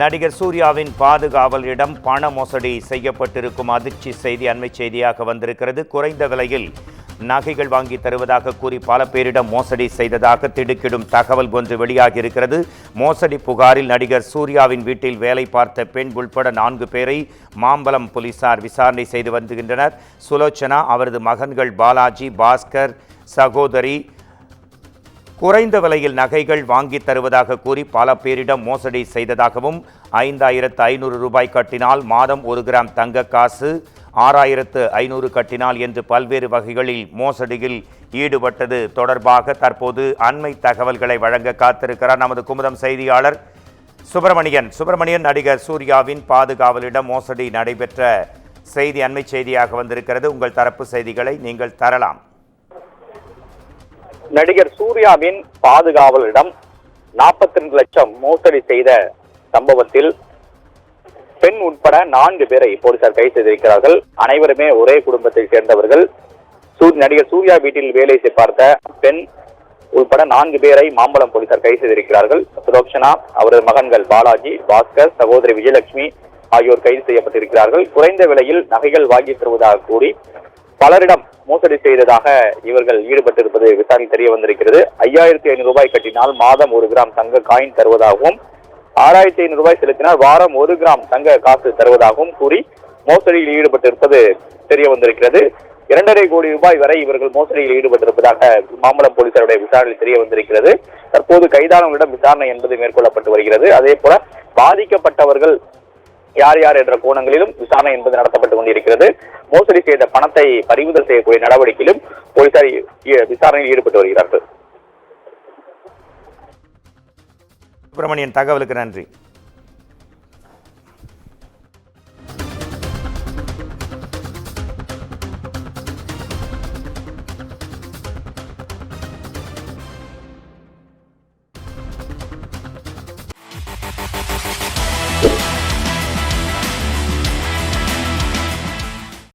நடிகர் சூர்யாவின் பாதுகாவலரிடம் பண மோசடி செய்யப்பட்டிருக்கும் அதிர்ச்சி செய்தி அண்மை செய்தியாக வந்திருக்கிறது. குறைந்த விலையில் நகைகள் வாங்கி தருவதாக கூறி பல பேரிடம் மோசடி செய்ததாக திடுக்கிடும் தகவல் ஒன்று வெளியாகியிருக்கிறது. மோசடி புகாரில் நடிகர் சூர்யாவின் வீட்டில் வேலை பார்த்த பெண் உள்பட 4 பேரை மாம்பலம் போலீசார் விசாரணை செய்து வருகின்றனர். சுலோச்சனா, அவரது மகன்கள் பாலாஜி, பாஸ்கர், சகோதரி குறைந்த விலையில் நகைகள் வாங்கி தருவதாக கூறி பல பேரிடம் மோசடி செய்ததாகவும் 5500 ரூபாய் கட்டினால் மாதம் 1 கிராம் தங்க காசு, 6500 கட்டினால் என்று பல்வேறு வகைகளில் மோசடியில் ஈடுபட்டது தொடர்பாக தற்போது அண்மை தகவல்களை வழங்க காத்திருக்கிறார் நமது குமுதம் செய்தியாளர் சுப்பிரமணியன். நடிகர் சூர்யாவின் பாதுகாவலிடம் மோசடி நடைபெற்ற செய்தி அண்மை செய்தியாக வந்திருக்கிறது. உங்கள் தரப்பு செய்திகளை நீங்கள் தரலாம். நடிகர் சூர்யாவின் பாதுகாவலரிடம் 42 லட்சம் மோசடி செய்த சம்பவத்தில் பெண் உட்பட 4 பேரை போலீசார் கைது செய்திருக்கிறார்கள். அனைவருமே ஒரே குடும்பத்தை சேர்ந்தவர்கள். நடிகர் சூர்யா வீட்டில் வேலை பார்த்த பெண் உட்பட 4 பேரை மாம்பலம் போலீசார் கைது செய்திருக்கிறார்கள். சுலோச்சனா, அவரது மகன்கள் பாலாஜி, பாஸ்கர், சகோதரி விஜயலட்சுமி ஆகியோர் கைது செய்யப்பட்டிருக்கிறார்கள். குறைந்த விலையில் நகைகள் வாங்கி தருவதாக கூறி பலரிடம் மோசடி செய்ததாக இவர்கள் ஈடுபட்டிருப்பது விசாரணை தெரிய வந்திருக்கிறது. 5500 ரூபாய் கட்டினால் மாதம் 1 கிராம் தங்க காயின் தருவதாகவும், 6500 ரூபாய் செலுத்தினால் வாரம் 1 கிராம் தங்க காசு தருவதாகவும் கூறி மோசடியில் ஈடுபட்டிருப்பது தெரிய வந்திருக்கிறது. 2.5 கோடி ரூபாய் வரை இவர்கள் மோசடியில் ஈடுபட்டிருப்பதாக மாம்பலம் போலீசாருடைய விசாரணை தெரிய வந்திருக்கிறது. தற்போது கைதானவர்களிடம் விசாரணை என்பது மேற்கொள்ளப்பட்டு வருகிறது. அதே போல பாதிக்கப்பட்டவர்கள் யார் யார் என்ற கோணங்களிலும் விசாரணை என்பது நடத்தப்பட்டு கொண்டிருக்கிறது. மோசடி செய்த பணத்தை பறிமுதல் செய்யக்கூடிய நடவடிக்கையிலும் போலீசார் விசாரணையில் ஈடுபட்டு வருகிறார்கள். சுப்பிரமணியன், தகவலுக்கு நன்றி.